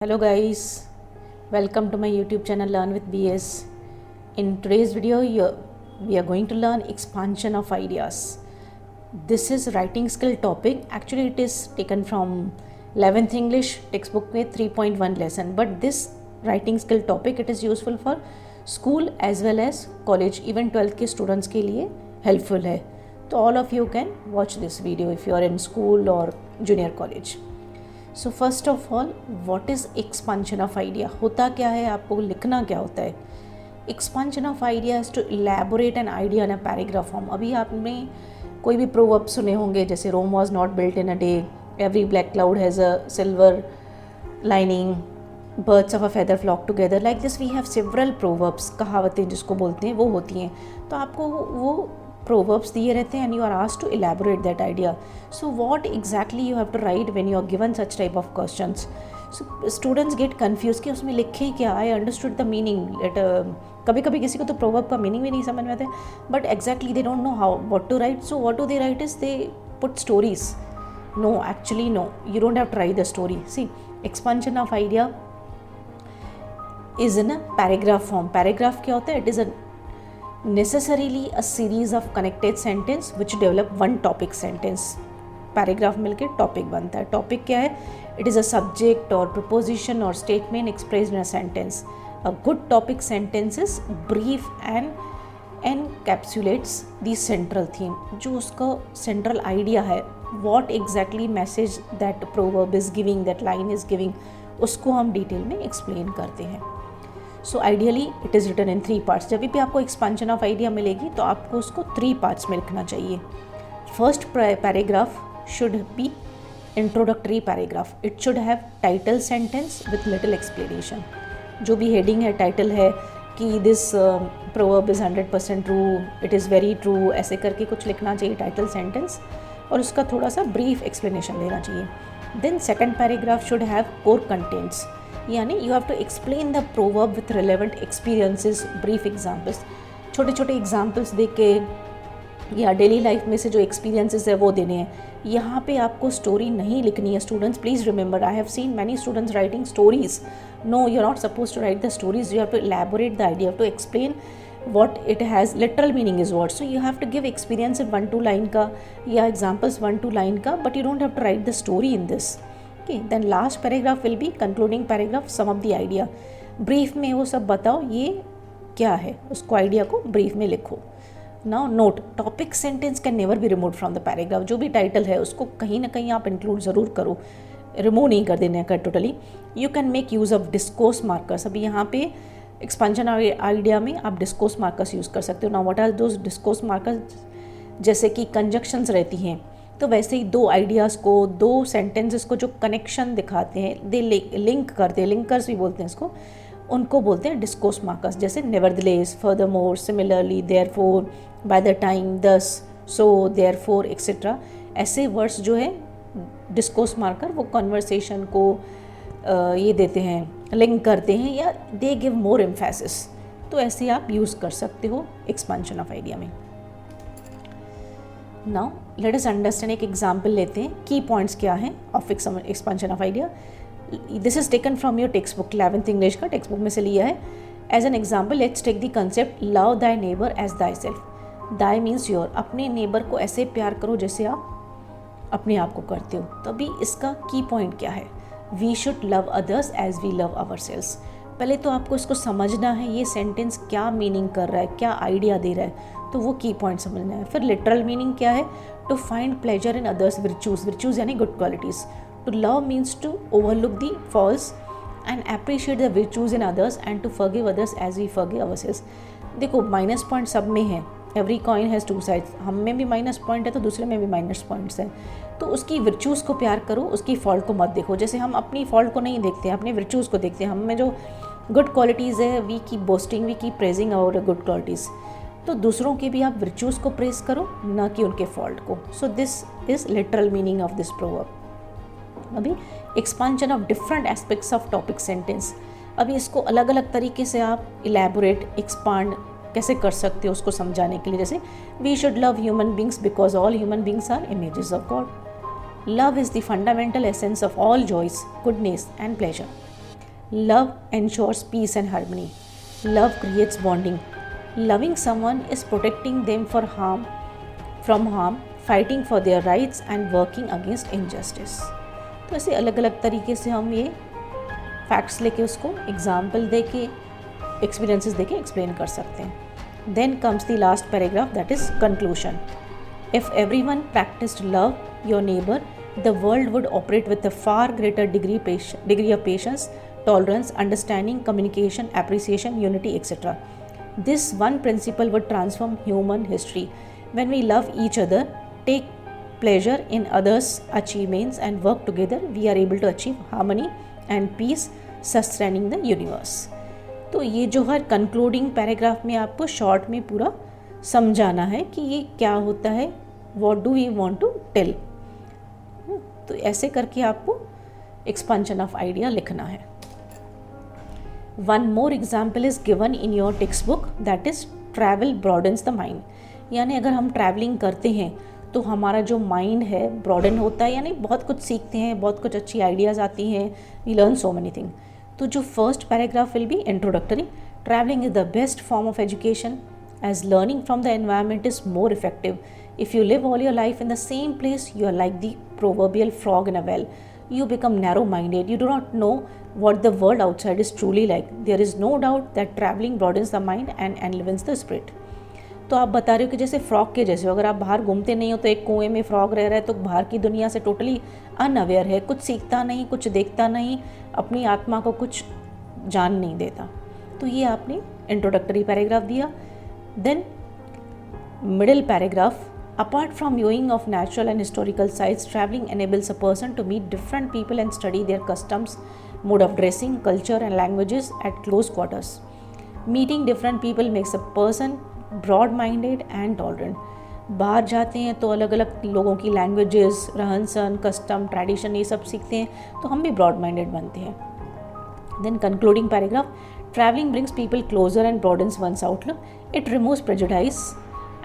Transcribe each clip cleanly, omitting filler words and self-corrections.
Hello guys, welcome to my YouTube channel Learn with BS. In today's video we are going to learn expansion of ideas. This is writing skill topic. Actually it is taken from 11th English textbook में 3.1 lesson, but this writing skill topic it is useful for school as well as college, even 12th के students के लिए helpful है. तो all of you can watch this video if you are in school or junior college. So first of all what is expansion of idea. होता क्या है, आपको लिखना क्या होता है. Expansion of idea is to elaborate an idea in a paragraph form. अभी आपने कोई भी प्रोवर्ब सुने होंगे, जैसे Rome was not built in a day, every black cloud has a silver lining, birds of a feather flock together. Like this we have several proverbs, कहावतें जिसको बोलते हैं वो होती हैं. तो आपको वो proverbs दिए रहते हैं and you are asked to elaborate that idea. So what exactly you have to write when you are given such type of questions. So students get confused कि उसमें लिखें क्या. I understood the meaning. कभी कभी किसी को तो proverb का meaning भी नहीं समझ में आता है, but exactly they don't know how what to write. So what do they write is they put stories. No, actually no, you don't have to write the story. See, expansion of idea is in a paragraph form. Paragraph क्या होता है? It is a necessarily a series of connected sentence which develop one topic sentence. Paragraph मिलके topic बनता है. Topic क्या है? It is a subject और proposition और statement expressed in a sentence. A good topic sentence is brief and encapsulates the central theme. जो उसका central idea है, what exactly message that proverb is giving, that line is giving, उसको हम detail में explain करते हैं. So ideally it is written in 3 parts. जब भी आपको एक्सपांशन ऑफ आइडिया मिलेगी तो आपको उसको 3 पार्ट्स में लिखना चाहिए. First paragraph should B introductory paragraph. It should have title sentence with little explanation. जो भी हेडिंग है, टाइटल है कि this proverb is 100% true, it is very true, ऐसे करके कुछ लिखना चाहिए टाइटल सेंटेंस, और उसका थोड़ा सा ब्रीफ एक्सप्लेनेशन देना चाहिए. Then second paragraph should have core contents, यानी you have to explain the proverb with relevant experiences, brief examples. छोटे छोटे एग्जाम्पल्स दे के या डेली लाइफ में से जो एक्सपीरियंसेस है वो देने हैं. यहाँ पे आपको स्टोरी नहीं लिखनी है. Students please remember, I have seen many students writing stories. No, you are not suppose to write the stories. You have to elaborate the idea, to explain what it has, literal meaning is what. So you have to give experience in 1-2 line का या examples 1-2 line का, but you don't have to write the story in this. Okay, then last paragraph will be concluding paragraph, sum up the idea. brief में वो सब बताओ ये क्या है, उसको आइडिया को brief में लिखो. Now note, topic sentence can never be removed from the paragraph. जो भी टाइटल है उसको कहीं ना कहीं आप इंक्लूड ज़रूर करो, रिमूव नहीं कर देने का totally. You can make use of discourse markers. अभी यहाँ पे एक्सपेंशन आइडिया में आप डिस्कोर्स मार्कर्स यूज़ कर सकते हो. ना what are those discourse markers? जैसे कि कंजक्शंस रहती हैं, तो वैसे ही 2 आइडियाज़ को, 2 सेंटेंसेस को जो कनेक्शन दिखाते हैं, दे लिंक करते हैं, लिंकर्स भी बोलते हैं इसको, उनको बोलते हैं डिस्कोर्स मार्कर्स. जैसे nevertheless, furthermore, similarly, therefore, by the time, दस, सो, देयरफॉर एक्सेट्रा. ऐसे वर्ड्स जो है डिस्कोर्स मार्कर वो कन्वर्सेशन को ये देते हैं, लिंक करते हैं, या दे गिव मोर एम्फेसिस. तो ऐसे आप यूज़ कर सकते हो एक्सपेंशन ऑफ आइडिया में. Now let us understand. एक एग्जांपल लेते हैं. की पॉइंट्स क्या हैं of expansion of idea. This is taken from your text book, 11th English का टेक्स्ट बुक में से लिया है. As an example let's take the concept love thy neighbour as thy self. Thy means your. अपने neighbour को ऐसे प्यार करो जैसे आप अपने आप को करते हो. तो अभी इसका की पॉइंट क्या है? We should love others as we love our selves. पहले तो आपको इसको समझना है, ये सेंटेंस क्या मीनिंग कर रहा है, क्या आइडिया दे रहा है, तो वो की पॉइंट समझना है. फिर लिटरल मीनिंग क्या है? To find pleasure in others virtues. Virtues यानी good qualities. To love means to overlook the faults and appreciate the virtues in others and to forgive others as we forgive ourselves. देखो, minus point सब में है. Every coin has 2 sides. हम में भी minus point है तो दूसरे में भी माइनस पॉइंट्स हैं. तो उसकी विर्चूज़ को प्यार करो, उसकी फॉल्ट को मत देखो. जैसे हम अपनी फॉल्ट को नहीं देखते हैं, अपनी विर्चूज़ को देखते हैं. हम में जो गुड क्वालिटीज़ है, we keep boasting, we keep praising our good qualities. तो दूसरों के भी आप विर्चूज़ को प्रेज करो, ना कि उनके फॉल्ट को. So this is literal meaning of this proverb. अभी expansion of different aspects of topic sentence. अभी इसको अलग अलग तरीके से आप इलेबोरेट, एक्सपांड कैसे कर सकते हो उसको समझाने के लिए. जैसे we should love human beings because all human beings are images of God. Love is the fundamental essence of all joys, goodness and pleasure. Love ensures peace and harmony. Love creates bonding. Loving someone is protecting them from harm, fighting for their rights and working against injustice. तो ऐसे अलग अलग तरीके से हम ये facts लेके उसको एग्जाम्पल दे के एक्सपीरियंसेस दे के एक्सप्लेन कर सकते हैं. Then comes the last paragraph, that is conclusion. If everyone practised love your neighbour, the world would operate with a far greater degree of patience, tolerance, understanding, communication, appreciation, unity, etc. This one principle would transform human history. When we love each other, take pleasure in others' achievements and work together, we are able to achieve harmony and peace, sustaining the universe. तो ये जो है concluding paragraph में आपको short में पूरा समझाना है कि ये क्या होता है, what do we want to tell. तो ऐसे करके आपको एक्सपेंशन ऑफ आइडिया लिखना है. One more example is given in your text book, that is travel broadens the mind. यानी अगर हम ट्रैवलिंग करते हैं तो हमारा जो माइंड है ब्रॉडन होता है, यानी बहुत कुछ सीखते हैं, बहुत कुछ अच्छी आइडियाज़ आती हैं, we learn so many thing. तो जो first paragraph will be introductory. Travelling is the best form of education as learning from the environment is more effective. If you live all your life in the same place, you are like the proverbial frog in a well. You become narrow-minded. You do not know what the world outside is truly like. There is no doubt that traveling broadens the mind and enlivens the spirit. तो आप बता रहे हो कि जैसे frog के जैसे हो, अगर आप बाहर घूमते नहीं हो तो एक कुएं में फ्रॉग रह रहा है तो बाहर की दुनिया से टोटली अनअवेयर है, कुछ सीखता नहीं, कुछ देखता नहीं, अपनी आत्मा को कुछ जान नहीं देता. तो ये आपने इंट्रोडक्टरी पैराग्राफ दिया. Then middle paragraph, apart from viewing of natural and historical sites, traveling enables a person to meet different people and study their customs, mode of dressing, culture and languages at close quarters. Meeting different people makes a person broad-minded and tolerant. बाहर जाते हैं तो अलग अलग लोगों की languages, रहन सहन, कस्टम, ट्रेडिशन ये सब सीखते हैं तो हम भी ब्रॉड माइंडेड बनते हैं. Then concluding paragraph, traveling brings people closer and broadens one's outlook. It removes prejudice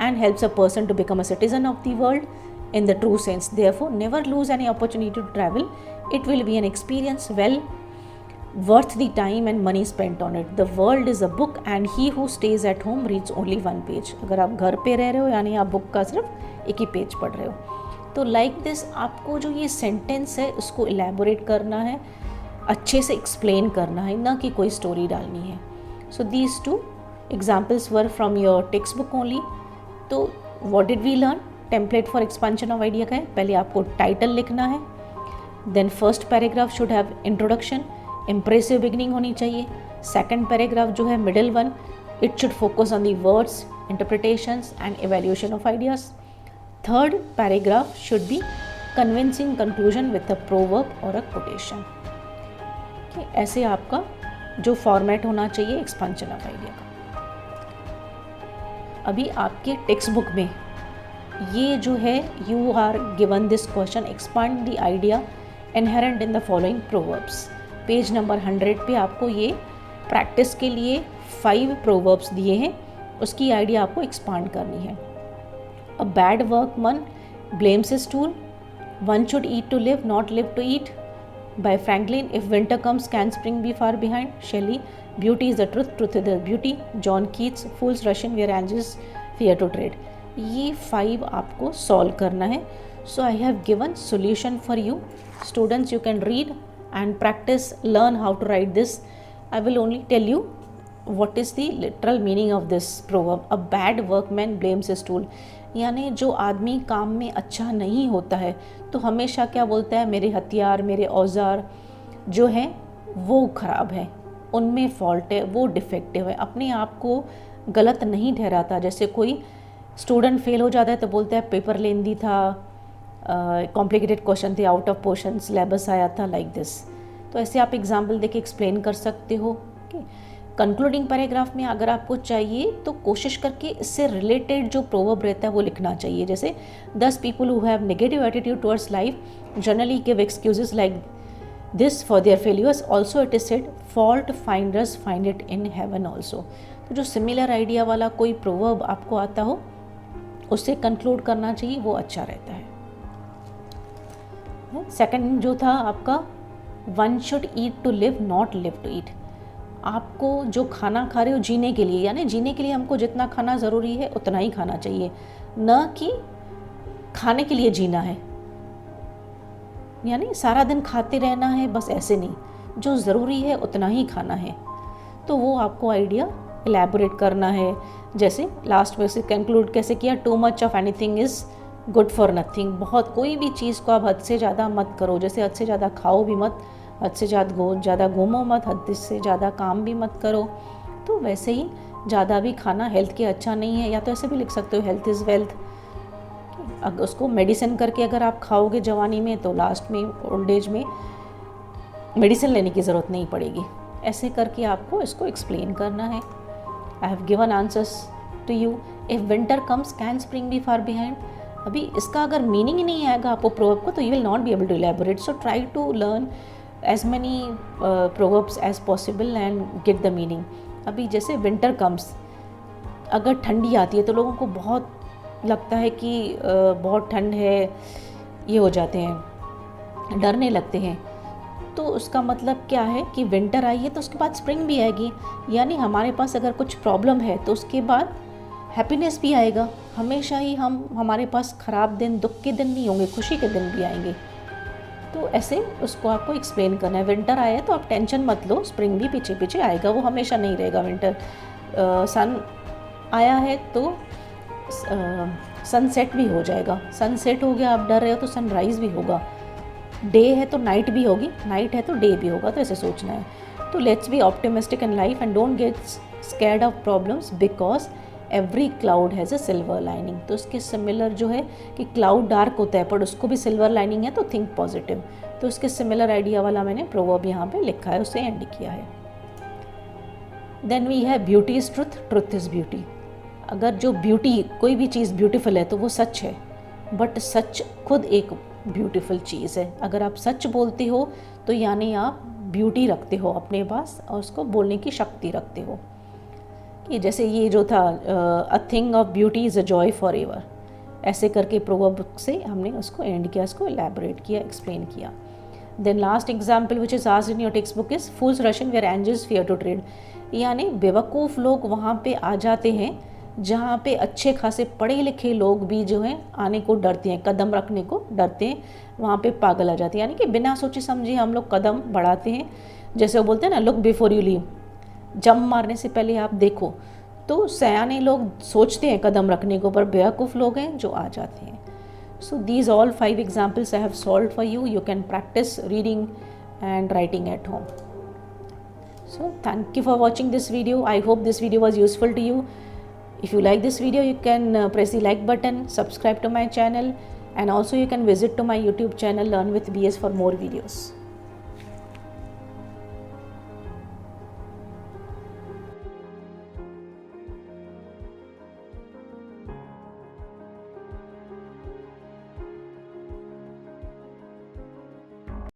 and helps a person to become a citizen of the world in the true sense. Therefore, never lose any opportunity to travel. It will be an experience well worth the time and money spent on it. The world is a book and he who stays at home reads only one page. अगर आप घर पे रह रहे हो यानी आप book का सिर्फ एक ही पेज पढ़ रहे हो. तो लाइक दिस आपको जो ये सेंटेंस है उसको इलेबोरेट करना है, अच्छे से एक्सप्लेन करना है, ना कि कोई स्टोरी डालनी है. So these two examples were from your text book only. तो what did we learn? Template for expansion of idea का है. पहले आपको टाइटल लिखना है. Then first paragraph should have introduction, impressive beginning होनी चाहिए. सेकंड पैराग्राफ जो है middle one, it should focus on the words, interpretations and evaluation of ideas. Third paragraph should be convincing conclusion with a proverb और a quotation. ऐसे आपका जो format होना चाहिए एक्सपेंशन ऑफ आइडिया का. अभी आपके टेक्स्ट बुक में ये जो है, you are given this question, expand the idea inherent in the following proverbs. Page number 100 पे आपको ये प्रैक्टिस के लिए 5 प्रोवर्ब्स दिए हैं, उसकी आइडिया आपको एक्सपांड करनी है. A bad workman blames his tool, one should eat to live not live to eat. By Franklin, if winter comes, can spring be far behind? Shelley, beauty is the truth, truth is the beauty. John Keats, fools rush in where angels fear to tread. ये 5 आपको solve करना है. So I have given solution for you. Students, you can read and practice, learn how to write this. I will only tell you what is the literal meaning of this proverb. A bad workman blames his tool. यानी जो आदमी काम में अच्छा नहीं होता है तो हमेशा क्या बोलता है, मेरे हथियार, मेरे औजार जो हैं वो ख़राब हैं, उनमें फॉल्ट है, वो डिफेक्टिव है. अपने आप को गलत नहीं ठहराता. जैसे कोई स्टूडेंट फेल हो जाता है तो बोलता है पेपर लेंदी था, कॉम्प्लिकेटेड क्वेश्चन थे, आउट ऑफ पोर्शन सिलेबस आया था, लाइक दिस. तो ऐसे आप एग्जाम्पल देके एक्सप्लेन कर सकते हो. कंक्लूडिंग पैराग्राफ में अगर आपको चाहिए तो कोशिश करके इससे रिलेटेड जो प्रोवर्ब रहता है वो लिखना चाहिए. जैसे 10 people who have negative attitude towards life generally give excuses like this for their failures. Also it is said fault finders find it in heaven also. तो जो सिमिलर आइडिया वाला कोई प्रोवर्ब आपको आता हो उससे कंक्लूड करना चाहिए, वो अच्छा रहता है. सेकंड जो था आपका one should eat to live, not live to eat. आपको जो खाना खा रहे हो जीने के लिए, यानी जीने के लिए हमको जितना खाना ज़रूरी है उतना ही खाना चाहिए, न कि खाने के लिए जीना है, यानी सारा दिन खाते रहना है, बस ऐसे नहीं, जो ज़रूरी है उतना ही खाना है। तो वो आपको आइडिया एलैबोरेट करना है। जैसे लास्ट में से कंक्लूड कैसे किया, too much of anything is good for nothing. बहुत कोई भी चीज़ को आप हद से ज़्यादा मत करो, जैसे हद से ज़्यादा खाओ भी मत, हद से ज़्यादा घूमो मत, हद से ज़्यादा काम भी मत करो। तो वैसे ही ज़्यादा भी खाना हेल्थ के अच्छा नहीं है, या तो ऐसे भी लिख सकते हो हेल्थ इज़ वेल्थ। अगर उसको मेडिसिन करके अगर आप खाओगे जवानी में तो लास्ट में ओल्ड एज में मेडिसिन लेने की ज़रूरत नहीं पड़ेगी। ऐसे करके आपको इसको एक्सप्लेन करना है। I have given answers to you. If winter comes can spring be far behind. अभी इसका अगर मीनिंग ही नहीं आएगा आपको प्रोवर्ब को, तो you will not be able to elaborate. So try to learn as many proverbs as possible and get the meaning. अभी जैसे विंटर कम्स, अगर ठंडी आती है तो लोगों को बहुत लगता है कि बहुत ठंड है, ये हो जाते हैं, डरने लगते हैं। तो उसका मतलब क्या है कि विंटर आई है तो उसके बाद स्प्रिंग भी आएगी, यानी हमारे पास अगर कुछ प्रॉब्लम है तो उसके बाद हैप्पीनेस भी आएगा। हमेशा ही हमारे पास ख़राब दिन, दुख के दिन नहीं होंगे, खुशी के दिन भी आएंगे। तो ऐसे उसको आपको एक्सप्लेन करना है। विंटर आया है तो आप टेंशन मत लो, स्प्रिंग भी पीछे पीछे आएगा, वो हमेशा नहीं रहेगा विंटर। सन आया है तो सनसेट भी हो जाएगा, सनसेट हो गया, आप डर रहे हो तो सनराइज़ भी होगा। डे है तो नाइट भी होगी, नाइट है तो डे भी होगा। तो ऐसे सोचना है। तो let's be optimistic in life and don't get scared of problems because every cloud has a silver lining. तो उसके सिमिलर जो है कि क्लाउड डार्क होता है पर उसको भी सिल्वर लाइनिंग है, तो थिंक पॉजिटिव। तो उसके सिमिलर आइडिया वाला मैंने प्रोवर्ब यहाँ पे लिखा है, उसे एंड किया है। Then we have beauty is truth, truth is beauty. अगर जो ब्यूटी, कोई भी चीज़ ब्यूटीफुल है तो वो सच है, बट सच खुद एक ब्यूटीफुल चीज़ है। अगर आप सच बोलते हो तो यानी आप ब्यूटी रखते हो अपने पास और उसको बोलने की शक्ति रखते हो। कि जैसे ये जो था a thing of beauty is a joy for ever, ऐसे करके प्रोवर्ब से हमने उसको एंड किया, उसको एलैबोरेट किया, एक्सप्लेन किया। Then last example which is asked in your text book is fools rush in where angels fear to tread. यानी बेवकूफ़ लोग वहाँ पे आ जाते हैं जहाँ पे अच्छे खासे पढ़े लिखे लोग भी जो हैं आने को डरते हैं, कदम रखने को डरते हैं, वहाँ पे पागल आ जाते हैं। यानी कि बिना सोचे समझे हम लोग कदम बढ़ाते हैं। जैसे वो बोलते हैं ना, look before you leave, jump मारने से पहले आप देखो। तो सयाने लोग सोचते हैं कदम रखने को, पर बेवकूफ़ लोग हैं जो आ जाते हैं। So these all 5 examples I have solved for you. You can practice reading and writing at home. So thank you for watching this video. I hope this video was useful to you. If you like this video, you can press the like button, subscribe to my channel, and also you can visit to my YouTube channel Learn with BS for more videos.